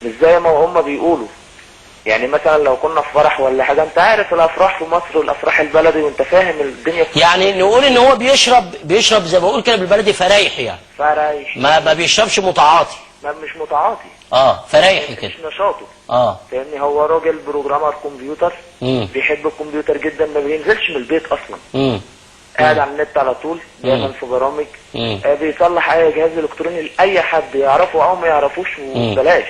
مش زي ما هم بيقولوا. يعني مثلا لو كنا في فرح ولا حاجه، انت عارف الافراح في مصر والافراح البلدي وانت فاهم الدنيا في يعني نقول ان هو بيشرب زي ما بقول كده بالبلدي فرايح، يعني فرايح، ما بيشربش متعاطي. ما مش متعاطي، فرايحي كده، مش نشاطه. فاهمني؟ هو راجل بروجرامر كمبيوتر، بيحب الكمبيوتر جدا، ما بينزلش من البيت اصلا. قاعد على النت على طول، دايما في برامج. بيصلح اي جهاز الكتروني لاي حد يعرفه او ما يعرفوش وبلاش.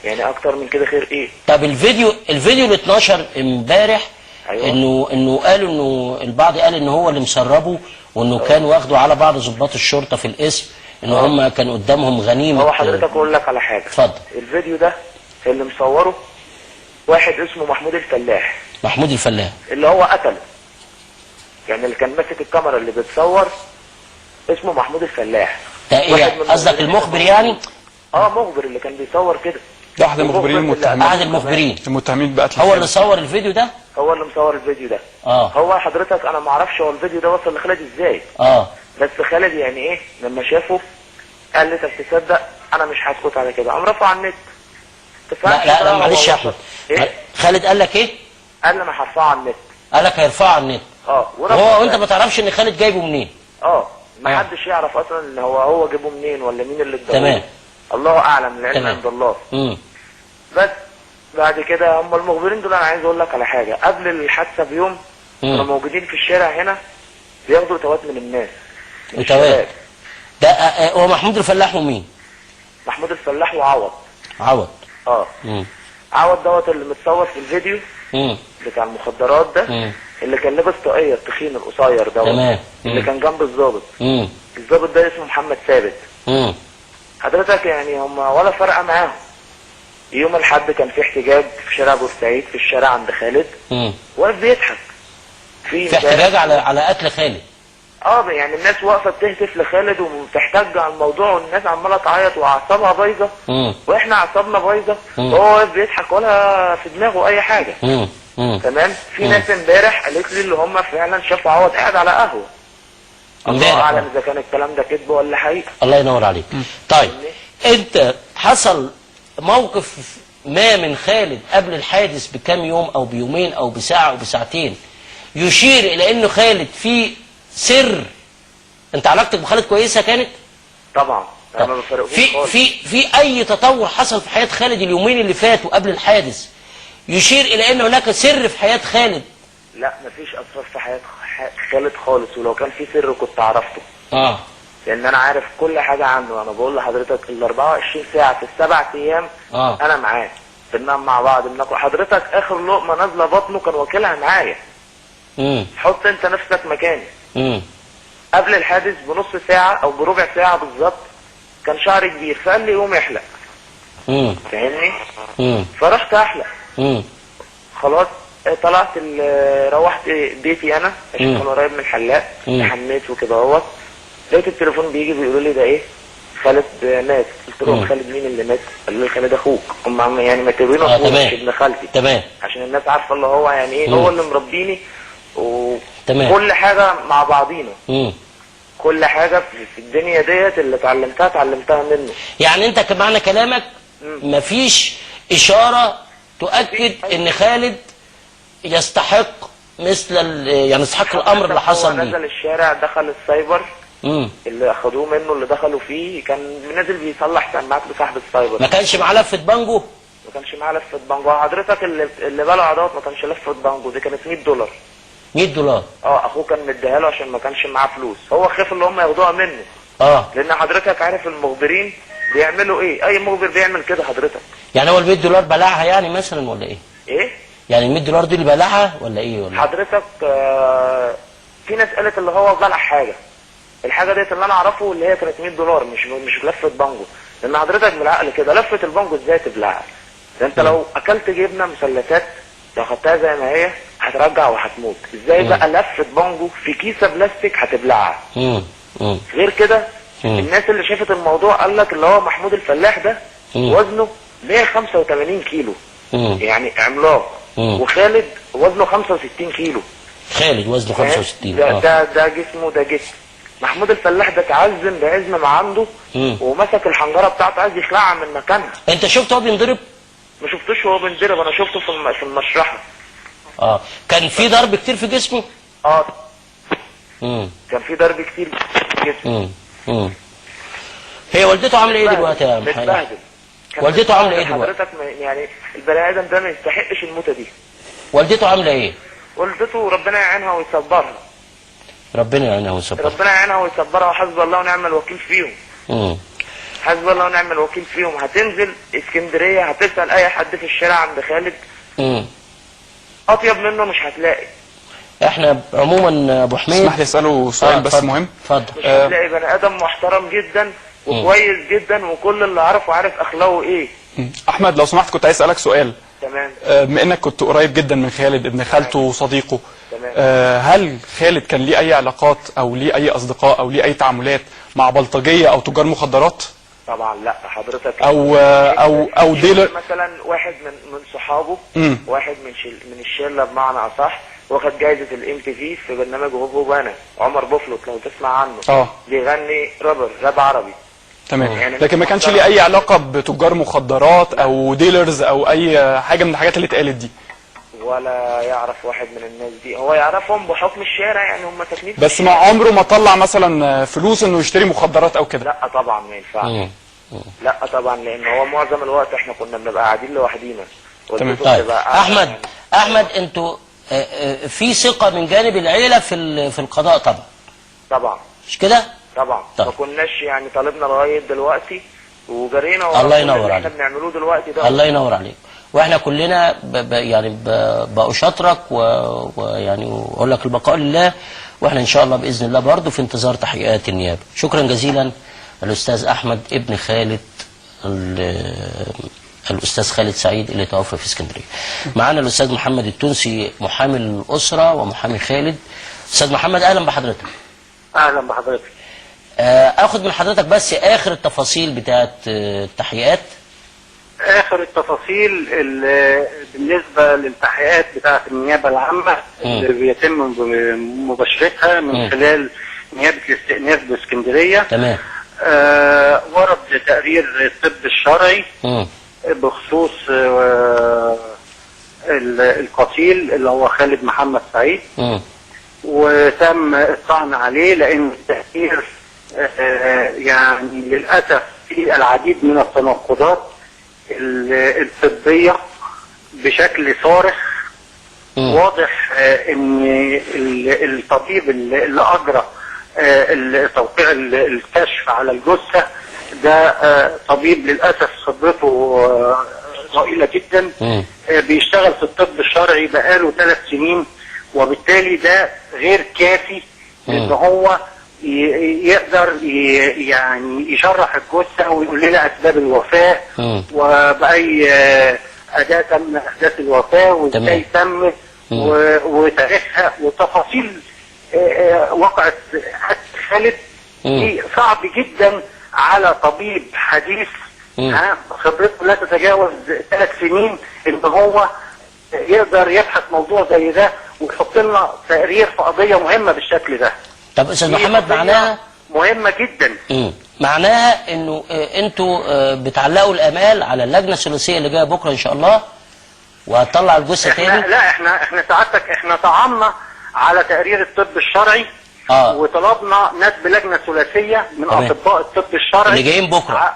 يعني اكتر من كده خير ايه؟ طب الفيديو اللي اتنشر امبارح، أيوة. انه قالوا انه البعض قال ان هو اللي مسربه، وانه كان واخده على بعض ضباط الشرطه في الاسم، ان هم كان قدامهم غنيمه. هو حضرتك اقول لك على حاجه. اتفضل. الفيديو ده اللي مصوره واحد اسمه محمود الفلاح. محمود الفلاح اللي هو قتله، يعني اللي كان ماسك الكاميرا اللي بتصور اسمه محمود الفلاح. ده ايه قصدك؟ المخبر يعني؟ مخبر اللي كان بيصور كده. ده احد المخبرين المتهمين. احد المخبرين بقتل. هو اللي صور الفيديو ده؟ هو اللي مصور الفيديو ده. هو حضرتك انا ما اعرفش هو الفيديو ده وصل لخالد ازاي. بس خالد يعني ايه لما شافه قال لي طب تصدق انا مش هسكت على كده، قام رفعه على النت. لا معلش يا احمد. خالد قال لك ايه؟ قال لي انا هرفعه على النت. قال لك هيرفعه على النت. وانت ما تعرفش ان خالد جايبه منين؟ ما حدش يعرف اصلا ان هو جابه منين ولا مين اللي اداه. تمام. الله اعلم، العلم عند الله. بس بعد كده هم المخبرين دول، انا عايز اقول لك على حاجه. قبل الحادثه بيوم كانوا موجودين في الشارع هنا بياخدوا توات من الناس، من الشباب. ده هو محمود الفلاح ومين؟ محمود الفلاح وعوض. عوض دوت اللي متصور في الفيديو بتاع المخدرات ده، اللي كان لابس طاقيه التخين القصير دوت. تمام. اللي كان جنب الضابط. الضابط ده اسمه محمد ثابت. حضرتك يعني هم ولا فرقه معاهم. يوم الحد كان في احتجاج في شارع بورسعيد، في الشارع عند خالد. واقف بيضحك في احتجاج على قتل خالد. يعني الناس واقفه بتهتف لخالد وبتحتج على الموضوع، والناس عماله تعيط واعصابها بايظه، واحنا اعصابنا بايظه، وهو واقف بيضحك ولا في دماغه اي حاجه. تمام. في ناس امبارح قالت لي اللي هم فعلا شافوا عوض قاعد على قهوه. الله اعلم اذا كان الكلام ده كذب ولا حقيقه. الله ينور عليك. طيب انت حصل موقف ما من خالد قبل الحادث بكام يوم او بيومين او بساعه او بساعتين يشير الى انه خالد في سر؟ انت علاقتك بخالد كويسه كانت؟ طبعا انا ما بفرقوش خالص. في اي تطور حصل في حياه خالد اليومين اللي فاتوا قبل الحادث يشير الى ان هناك سر في حياه خالد؟ لا مفيش اسرار في حياه خالد خالص، ولو كان في سر كنت عرفته. لان انا عارف كل حاجه عنه. انا بقول لحضرتك ال 24 ساعه في ال7 ايام انا معاه، بننام مع بعض، بناكل. حضرتك اخر لقمه نازله بطنه كان واكلها معايا. حط انت نفسك مكاني. قبل الحادث بنص ساعه او بربع ساعه بالظبط كان شعري كبير، فقال لي قوم احلق. فاهمني؟ فرحت احلق. خلاص طلعت روحت بيتي انا عشان كان قريب من الحلاق. حميت وكده اهوت، لقيت التليفون بيجي بيقولوا لي ده ايه؟ خالد مات. قلت لهم خالد مين اللي مات؟ قالوا لي خالد اخوك. هم يعني معتبرينه اخوك مش ابن خالتي. تمام. عشان الناس عارفه اللي هو يعني ايه، هو اللي مربيني وكل حاجه مع بعضينا. كل حاجه في الدنيا ديت اللي اتعلمتها منه. يعني انت كمعنى كلامك مفيش اشاره تؤكد ان خالد يستحق مثل يعني يستحق الامر اللي حصل ليه. نزل الشارع، دخل السايبر اللي اخدوه منه، اللي دخلوا فيه كان نازل بيصلح سماعات لصاحب السايبر. ما كانش معاه لفه بانجو؟ ما كانش معاه لفه بانجو. حضرتك اللي بلع دوت ما كانش لفه بانجو، دي كانت $100. $100؟ اخوه كان مديها له عشان ما كانش معاه فلوس. هو خاف اللي هم ياخدوها منه. لان حضرتك عارف المخبرين بيعملوا ايه، اي مخبر بيعمل كده حضرتك. يعني هو $100 بلعها يعني مثلا ولا ايه؟ ايه؟ يعني $100 دي اللي بلعها ولا ايه ولا؟ حضرتك في ناس قالت اللي هو بلع حاجه. الحاجه ديت اللي انا اعرفه اللي هي كانت $100، مش لفه بانجو. لان حضرتك بالعقل كده لفه البانجو ازاي تبلعها؟ ده انت لو اكلت جبنه مثلثات لو خدتها زي ما هي هترجع وهتموت. ازاي بقى لفه بانجو في كيسه بلاستيك هتبلعها؟ غير كده الناس اللي شافت الموضوع قال لك اللي هو محمود الفلاح ده وزنه 185 كيلو. يعني عملاق. وخالد وزنه 65 كيلو. خالد وزنه 65. ده جسمه ده جسم. محمود الفلاح ده اتعزم بعزم ما عنده ومسك الحنجره بتاعته عايز يخلعها من مكانها. انت شفته هو بينضرب؟ ما شفتوش وهو بينضرب، انا شفته في المشرحه. كان في ضرب كتير في جسمه؟ كان في ضرب كتير في جسمه. هي والدته عامله ايه دلوقتي يا محمد؟ متبهدل. والدته عامله ايه دلوقتي؟ حضرتك يعني البني ادم ده ما يستحقش الموتة دي. والدته عامله ايه؟ والدته ربنا يعينها ويصبرها. ربنا يعينها ويصبرها. ربنا يعينها ويصبرها، وحسبي الله ونعم الوكيل فيهم. حسبي الله ونعم الوكيل فيهم. هتنزل اسكندريه هتسال اي حد في الشارع عند خالد اطيب منه مش هتلاقي. احنا عموما ابو حميد اسمح لي اساله سؤال بس مهم. اتفضل. مش هتلاقي بني ادم محترم جدا وكويس جدا، وكل اللي عارفه عارف اخلاقه ايه. احمد لو سمحت كنت عايز اسالك سؤال. تمام. بما انك كنت قريب جدا من خالد ابن خالته وصديقه، تمام. هل خالد كان ليه اي علاقات او ليه اي اصدقاء او ليه اي تعاملات مع بلطجيه او تجار مخدرات؟ طبعا لا حضرتك. او ديلر مثلا واحد من صحابه، واحد من الشله بمعنى اصح، واخد جايزه الام تي في برنامج هوبو بانا، عمر بوفلوت لو تسمع عنه. بيغني راب عربي. تمام. يعني لكن ما كانش ليه اي علاقه بتجار مخدرات او ديلرز او اي حاجه من الحاجات اللي اتقالت دي؟ ولا يعرف واحد من الناس دي، هو يعرفهم بحكم الشارع، يعني هم ساكنين بس ما عمره ما طلع مثلا فلوس انه يشتري مخدرات او كده؟ لا طبعا ما ينفعش. لا طبعا، لان هو معظم الوقت احنا كنا بنبقى قاعدين لوحدينا. تمام. طيب احمد انتوا في ثقه من جانب العيله في القضاء طبعا؟ طبعا. مش كده؟ طبعا. ما كناش يعني طالبنا لغايه دلوقتي وجرينا الله ينور عليك. احنا بنعملوه دلوقتي ده. الله ينور عليك. واحنا كلنا يعني بأشاطرك ويعني واقول لك البقاء لله، واحنا ان شاء الله باذن الله برضه في انتظار تحقيقات النيابه. شكرا جزيلا الاستاذ احمد ابن خالد الاستاذ خالد سعيد اللي توفى في اسكندريه. معانا الاستاذ محمد التونسي محامي الاسره ومحامي خالد. استاذ محمد اهلا بحضرتك. اهلا بحضرتك. اخد من حضرتك بس اخر التفاصيل بتاعت التحقيقات. اخر التفاصيل بالنسبه للتحقيقات بتاعه النيابه العامه اللي بيتم مباشرتها من خلال نيابه الاستئناف باسكندريه. تمام. ورد تقرير الطب الشرعي بخصوص القتيل اللي هو خالد محمد سعيد، وتم الطعن عليه لان التقرير يعني للاسف في العديد من التناقضات الطبيه بشكل صارخ. واضح ان الطبيب اللي اجرى توقيع الكشف على الجثه ده طبيب للاسف خبرته ضئيله جدا، بيشتغل في الطب الشرعي بقاله 3 سنين، وبالتالي ده غير كافي ان هو يقدر يعني يشرح الجثه ويقول لنا اسباب الوفاه وباي اداه من احداث الوفاه وازاي تم وتاريخها وتفاصيل وقعت خالد. دي صعب جدا على طبيب حديث خبرته لا تتجاوز 3 سنين ان هو يقدر يبحث موضوع زي ده ويحط لنا تقرير في قضيه مهمه بالشكل ده. طب استاذ محمد معناها مهمه جدا. معناها انه انتوا بتعلقوا الامال على اللجنه الثلاثيه اللي جايه بكره ان شاء الله وهتطلع الجثه تاني؟ لا احنا سعادتك احنا طعنا على تقرير الطب الشرعي وطلبنا ندب لجنه ثلاثيه من اطباء الطب الشرعي اللي جايين بكره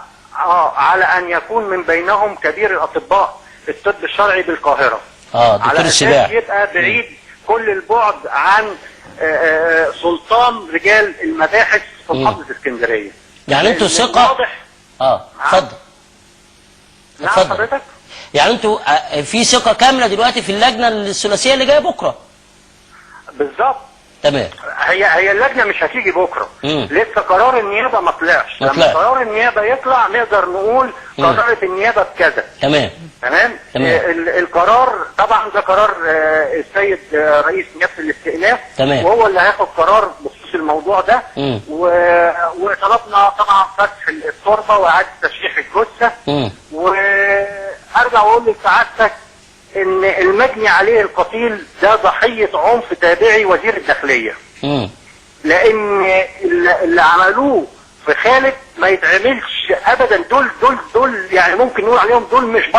على ان يكون من بينهم كبير الاطباء الطب الشرعي بالقاهره دكتور السباع، على يبقى بعيد كل البعد عن سلطان رجال المباحث في محافظه اسكندريه. يعني انتوا ثقه اتفضل. نعم حضرتك. يعني انتوا في ثقه كامله دلوقتي في اللجنه الثلاثيه اللي جايه بكره؟ بالظبط. تمام. هي اللجنه مش هتيجي بكره. لسه قرار النيابه ما طلعش. لما قرار النيابه يطلع نقدر نقول قررت النيابه بكذا. تمام. القرار طبعا ده قرار السيد رئيس نيابه الاستئناف. تمام. وهو اللي هياخد قرار بخصوص الموضوع ده. وطلبنا طبعا فتح التربه واعاده تشريح الجثه. وارجع واقول لسعادتك ان المجني عليه القتيل ده ضحيه عنف تابعي وزير الداخليه. لان اللي عملوه في خالد ما يتعملش ابدا. دول يعني ممكن نقول عليهم دول مش